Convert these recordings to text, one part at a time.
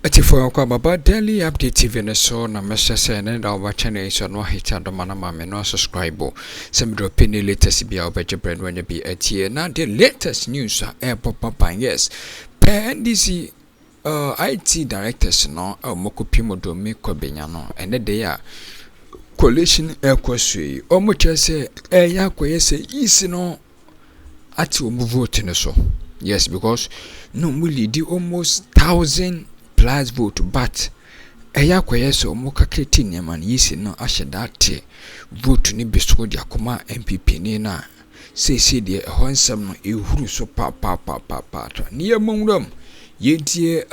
Atifo kwa baba daily update TV ne so na message ne da oba channel so no hit do mana ma me no subscribe some drop in latest bi obeje brand when be atie na the latest news a pop yes NDC IT directors no mokopimo do me Kwabenya no ene dey a coalition ekosui omo chese ya koyese isi no ati omo vote ne so yes because no mu lead almost 1,000 plus vote but eya kwese omo kaketi neman yisi no ahedate vote ni beso dia koma MPP ni na say de ehonsam no ehuru so pa ni emonram yedie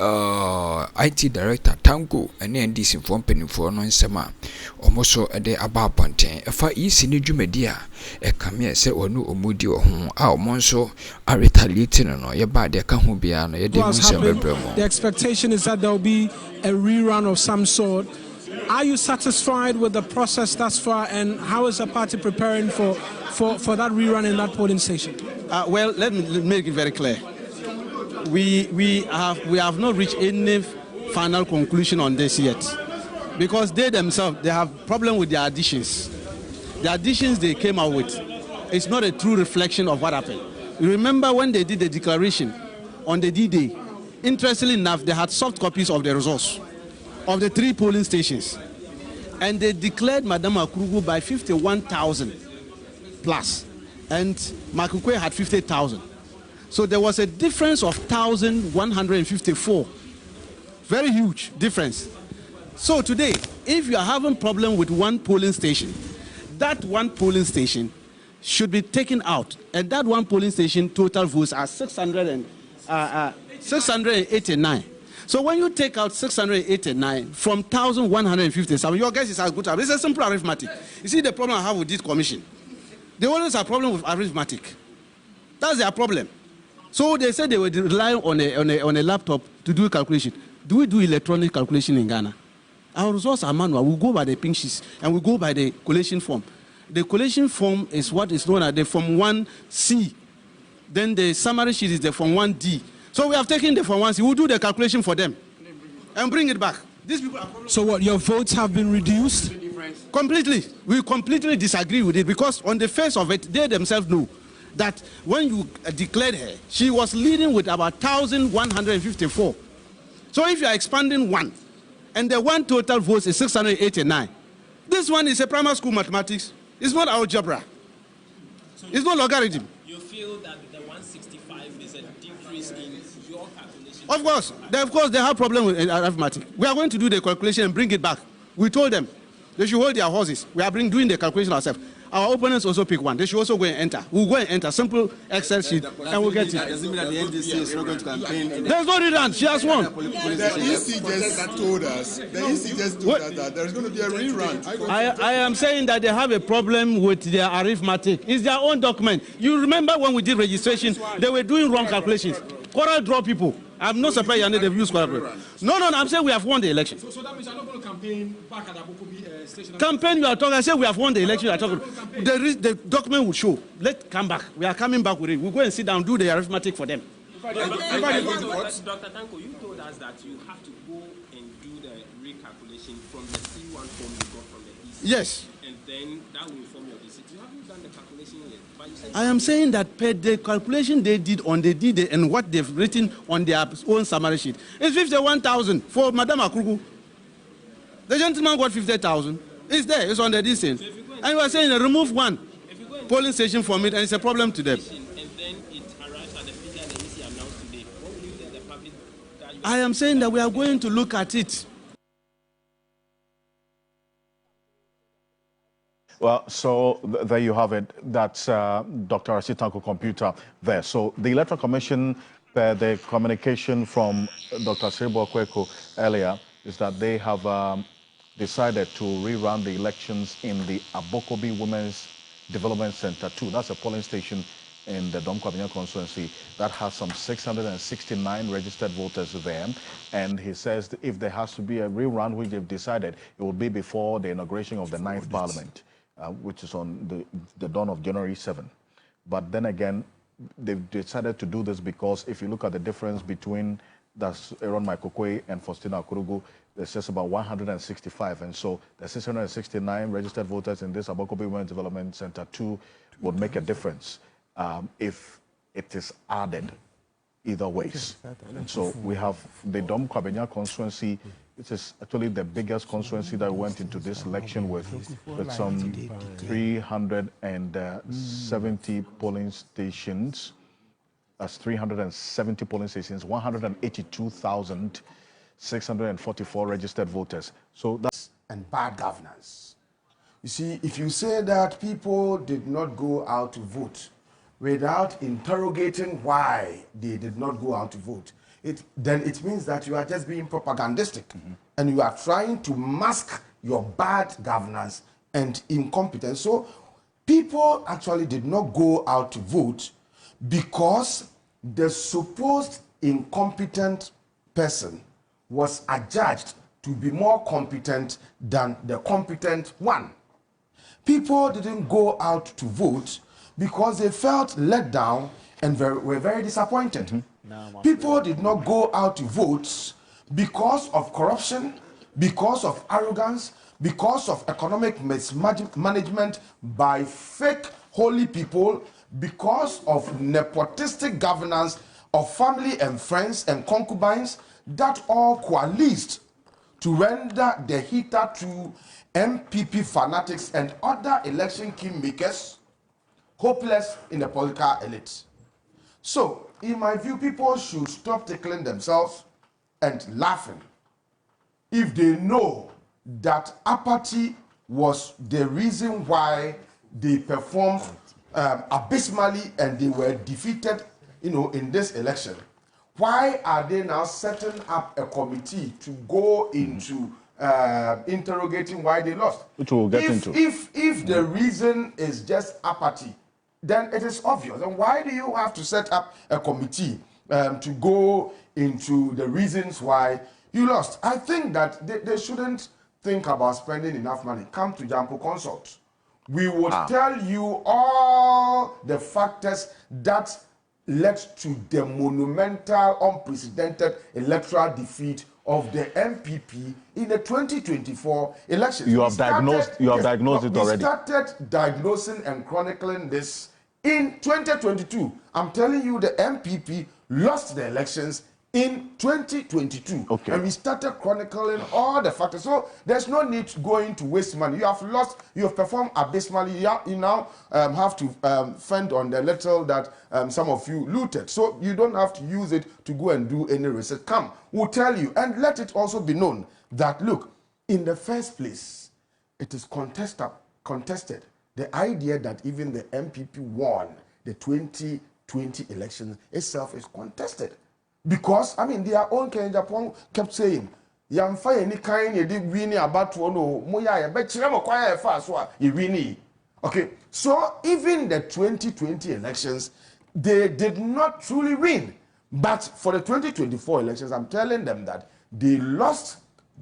IT director Tango ene NDC mfompanifo no nsema omoso ede abaponten efa yisi ni dwumadi a ekame se onu omudi ohun a omonso a retaliate no ye ba de ka ho bia no ye de nsem. The expectation is that there will be a rerun of some sort. Are you satisfied with the process thus far, and how is the party preparing for that rerun in that polling station? Well, let me make it very clear. We have not reached any final conclusion on this yet, because they themselves, they have problem with their additions. The additions they came out with, it's not a true reflection of what happened. You remember when they did the declaration on the D-Day, interestingly enough, they had soft copies of the results of the 3 polling stations, and they declared Madam Akroma by 51,000 plus, and Makukwe had 50,000. So there was a difference of 1,154. Very huge difference. So today, if you are having problem with one polling station, that one polling station should be taken out. And that one polling station total votes are 689. So when you take out 689 from 1,157, your guess is as good as it's a simple arithmetic. You see the problem I have with this commission. They always have a problem with arithmetic. That's their problem. So they said they would rely on a laptop to do calculation. Do we do electronic calculation in Ghana? Our results are manual. We go by the pink sheets and we go by the collation form. The collation form is what is known as the Form 1C. Then the summary sheet is the Form 1D. So we have taken the Form 1C. We'll do the calculation for them and bring it back. These people are so what, your votes have been reduced? Completely. We completely disagree with it, because on the face of it, they themselves know that when you declared her, she was leading with about 1,154. So if you are expanding one, and the one total votes is 689, this one is a primary school mathematics. It's not algebra. So it's not logarithm. You feel that the 165 is a decrease in your calculation? Of course. They have problem with arithmetic. We are going to do the calculation and bring it back. We told them they should hold their horses. We are doing the calculation ourselves. Our opponents also pick one. They should also go and enter. We'll go and enter. Simple Excel sheet, and we'll get it. Does it mean that the NDC is not going to campaign? There's no rerun. She has won. The EC just told us. That there's going to be a rerun. I am saying that they have a problem with their arithmetic. It's their own document. You remember when we did registration, they were doing wrong calculations. Quarrel draw people. I'm not surprised they've used quarrel. No, I'm saying we have won the election. So that means you're not going to campaign back at Abokobi station? Campaign, you are talking. I say we have won the election. You are talking. The document will show. Let's come back. We are coming back with it. We'll go and sit down, do the arithmetic for them. Dr. Tanko, you told us that you have to go and do the recalculation from the C1 form you got from the EC. Yes. And then that will inform your decision. You haven't done the calculation yet. But you said I am saying that per the calculation they did on the D-Day and what they've written on their own summary sheet, it's 51,000 for Madam Akroma. The gentleman got 50,000. It's there. It's on the distance. So and you are saying remove one polling station from it, and it's a problem to them. And then it arrives at the figure the EC announced today. What will you tell the public? I am saying that we are going to look at it. Well, so there you have it. That's Dr. Tanko computer there. So the Electoral Commission, the communication from Dr. Sribo Kweko earlier is that they have decided to rerun the elections in the Abokobi Women's Development Center 2. That's a polling station in the Dome-Kwabenya constituency that has some 669 registered voters there. And he says if there has to be a rerun, which they've decided, it will be before the inauguration of the 9th Parliament. Which is on the dawn of January 7. But then again, they've decided to do this because if you look at the difference between that's Aaron Maikokwe and Faustina Akurugu, there's just about 165. And so the 669 registered voters in this Abokobe Women Development Center 2 would make a difference if it is added either ways. And so we have the Dome-Kwabenya constituency, which is actually the biggest constituency that went into this election with some 370 polling stations. That's 370 polling stations, 182,644 registered voters. So that's and bad governance. You see, if you say that people did not go out to vote without interrogating why they did not go out to vote, then it means that you are just being propagandistic, and you are trying to mask your bad governance and incompetence. So people actually did not go out to vote because the supposed incompetent person was adjudged to be more competent than the competent one. People didn't go out to vote because they felt let down and were very disappointed. People did not go out to vote because of corruption, because of arrogance, because of economic mismanagement by fake holy people, because of nepotistic governance of family and friends and concubines that all coalesced to render the hitherto MPP fanatics and other election kingmakers hopeless in the political elite. So, in my view, people should stop tickling themselves and laughing if they know that apathy was the reason why they performed abysmally and they were defeated, in this election. Why are they now setting up a committee to go into interrogating why they lost? Which we'll get into. If the reason is just apathy, then it is obvious. And why do you have to set up a committee to go into the reasons why you lost? I think that they shouldn't think about spending enough money. Come to Jampo Consult. We will tell you all the factors that led to the monumental, unprecedented electoral defeat of the MPP in the 2024 elections. You have diagnosed it already. We started diagnosing and chronicling this in 2022. I'm telling you, the MPP lost the elections in 2022. Okay. And we started chronicling all the factors. So there's no need to go into waste money. You have lost, you have performed abysmally. You now have to fend on the little that some of you looted. So you don't have to use it to go and do any research. Come, we'll tell you. And let it also be known that, look, in the first place, it is contested. The idea that even the MPP won the 2020 elections itself is contested. Because, their own Ken Japan kept saying, Yamfa any kind you did winning about to know, Moya, but you quite fast, you winning. Okay, so even the 2020 elections, they did not truly win. But for the 2024 elections, I'm telling them that they lost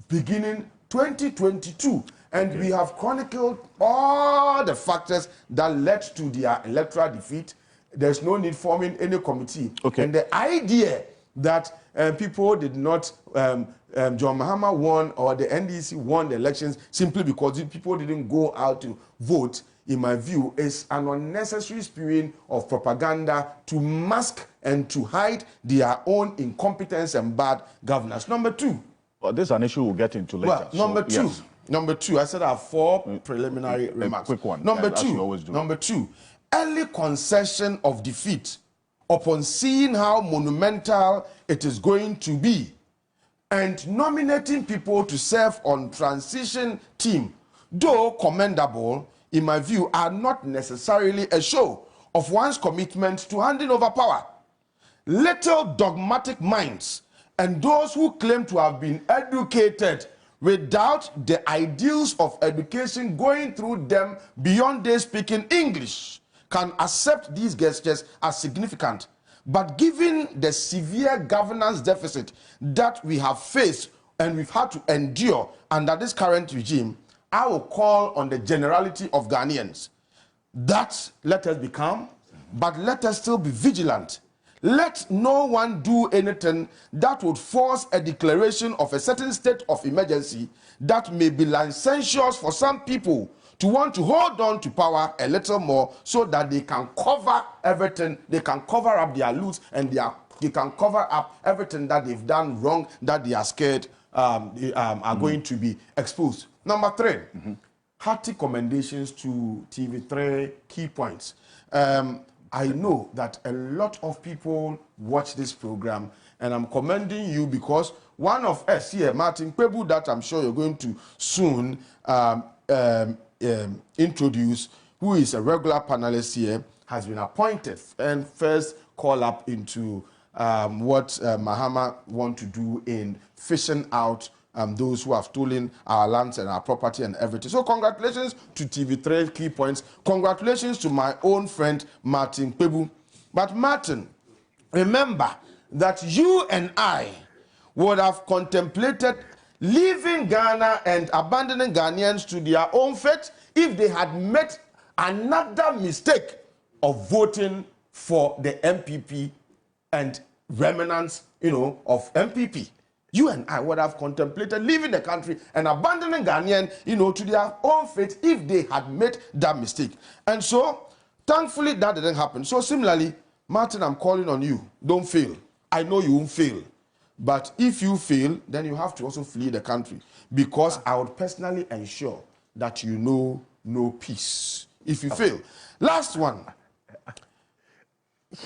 beginning 2022. And we have chronicled all the factors that led to their electoral defeat. There's no need forming any committee. Okay. And the idea that people did not, John Mahama won or the NDC won the elections simply because people didn't go out to vote, in my view, is an unnecessary spewing of propaganda to mask and to hide their own incompetence and bad governance. Number two. Well, this is an issue we'll get into later. Well, number two. Yes. Number two, I said I have four preliminary remarks. Quick one. Number as two. you always do. Number two, early concession of defeat upon seeing how monumental it is going to be and nominating people to serve on transition team, though commendable, in my view, are not necessarily a show of one's commitment to handing over power. Little dogmatic minds and those who claim to have been educated without the ideals of education going through them beyond their speaking English can accept these gestures as significant. But given the severe governance deficit that we have faced and we've had to endure under this current regime, I will call on the generality of Ghanaians that let us be calm, but let us still be vigilant. let no one do anything that would force a declaration of a certain state of emergency that may be licentious for some people to want to hold on to power a little more so that they can cover everything, they can cover up their loot, and they can cover up everything that they've done wrong, that they are scared are going to be exposed. Number 3, hearty commendations to TV3 Key Points. I know that a lot of people watch this program, and I'm commending you because one of us here, Martin Pebu, that I'm sure you're going to soon introduce, who is a regular panelist here, has been appointed and first call up into what Mahama want to do in fishing out those who have stolen our lands and our property and everything. So congratulations to TV3 Key Points. Congratulations to my own friend Martin Pebu. But Martin, remember that you and I would have contemplated leaving Ghana and abandoning Ghanaians to their own fate if they had made another mistake of voting for the MPP and remnants, of MPP. You and I would have contemplated leaving the country and abandoning Ghanaian, to their own fate if they had made that mistake. And so, thankfully, that didn't happen. So similarly, Martin, I'm calling on you. Don't fail. I know you won't fail. But if you fail, then you have to also flee the country, because I would personally ensure that you know no peace if you fail. Last one.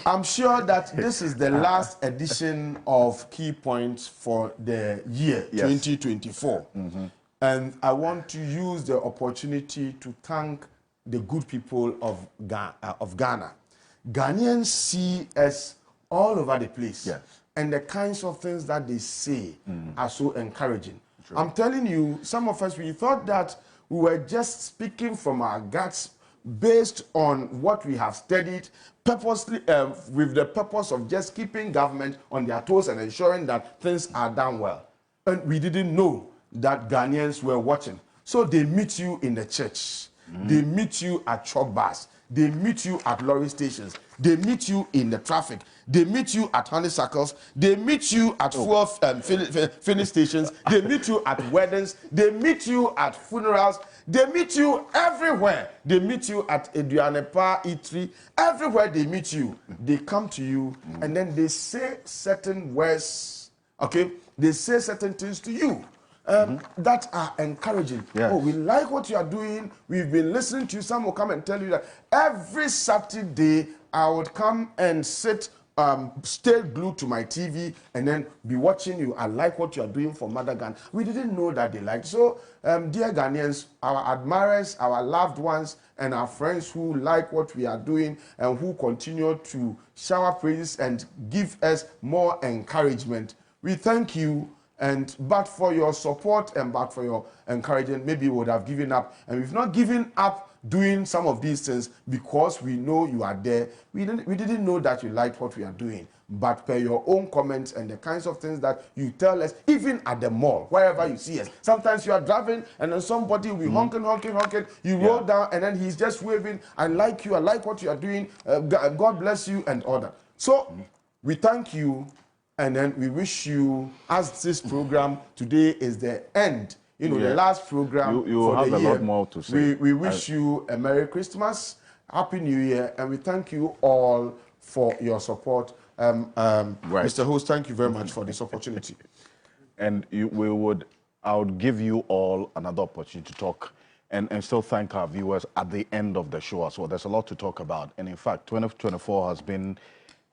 I'm sure that this is the last edition of Key Points for the year 2024. And I want to use the opportunity to thank the good people of Ghana. Ghanaians see us all over the place. Yes. And the kinds of things that they say are so encouraging. True. I'm telling you, some of us, we thought that we were just speaking from our guts based on what we have studied, purposely, with the purpose of just keeping government on their toes and ensuring that things are done well. And we didn't know that Ghanaians were watching. So they meet you in the church. They meet you at chop bars. They meet you at lorry stations. They meet you in the traffic. They meet you at honeysuckles. They meet you at fuel filling stations. They meet you at weddings. They meet you at funerals. They meet you everywhere. They meet you at Eduanepa Eatery. Everywhere they meet you, they come to you and then they say certain words, okay? They say certain things to you. That are encouraging. Yes. Oh, we like what you are doing. We've been listening to you. Some will come and tell you that every Saturday I would come and sit, stay glued to my TV and then be watching you. I like what you are doing for Mother Ghana. We didn't know that they liked. So, dear Ghanaians, our admirers, our loved ones, and our friends who like what we are doing and who continue to shower praises and give us more encouragement, we thank you. But for your support and but for your encouragement, maybe we would have given up. And we've not given up doing some of these things because we know you are there. We didn't know that you liked what we are doing. But per your own comments and the kinds of things that you tell us, even at the mall, wherever you see us. Sometimes you are driving and then somebody will be honking. You roll down and then he's just waving. I like you. I like what you are doing. God bless you and all that. So we thank you. And then we wish you, as this program today is the end, the last program you for have the a year. lot more to say. We wish you a Merry Christmas, Happy New Year, and we thank you all for your support. Mr. Host, thank you very much for this opportunity. And I would give you all another opportunity to talk and still thank our viewers at the end of the show as well. There's a lot to talk about. And in fact, 2024 has been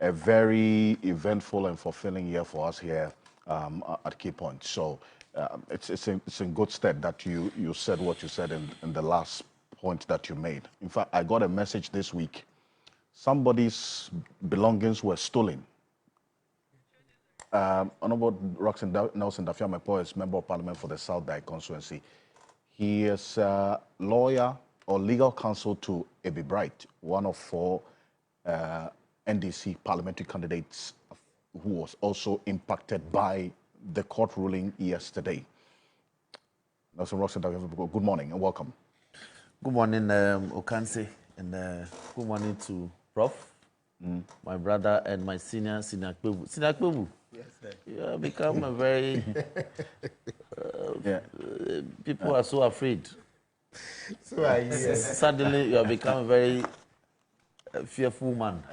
a very eventful and fulfilling year for us here at Key Point. So it's in good stead that you said what you said in the last point that you made. In fact, I got a message this week. Somebody's belongings were stolen. Honorable Roxanne Nelson Dafiamepo is Member of Parliament for the South Dai constituency. He is a lawyer or legal counsel to Ebi Bright, one of 4 NDC parliamentary candidates who was also impacted by the court ruling yesterday. Nelson Roxanne, good morning and welcome. Good morning, Okanse, and good morning to Prof. my brother and my senior Kpebu. Yes, sir. You have become a very people are so afraid. So suddenly you have become a very fearful man.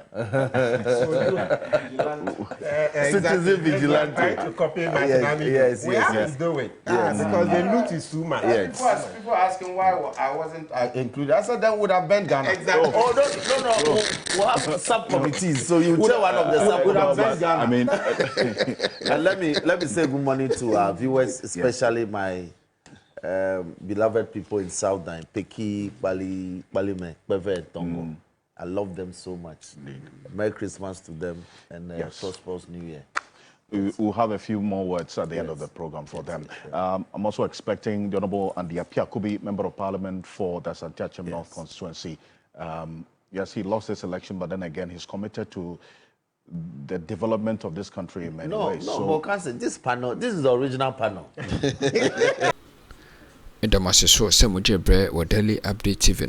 Citizen vigilante. Trying to copy my dynamic. Yes, he's doing. Because the loot is too much. Yes. People are asking why I wasn't included. I said that would have been Ghana. Exactly. Oh, no. We'll have subcommittees. So you tell one of the subcommittees. I mean, and let me say good morning to our viewers, especially my beloved people in Southern, Peki, Balime, Beve, and Tongo. I love them so much. Merry Christmas to them and prosperous New Year. We'll have a few more words at the end of the program for them. I'm also expecting the Honorable Andy Apiakubi, Member of Parliament for the Santiachem North constituency. Yes, he lost this election, but then again, he's committed to the development of this country in many ways. No, this panel, this is the original panel. In the Master Show, some Bre or Daily Update TV.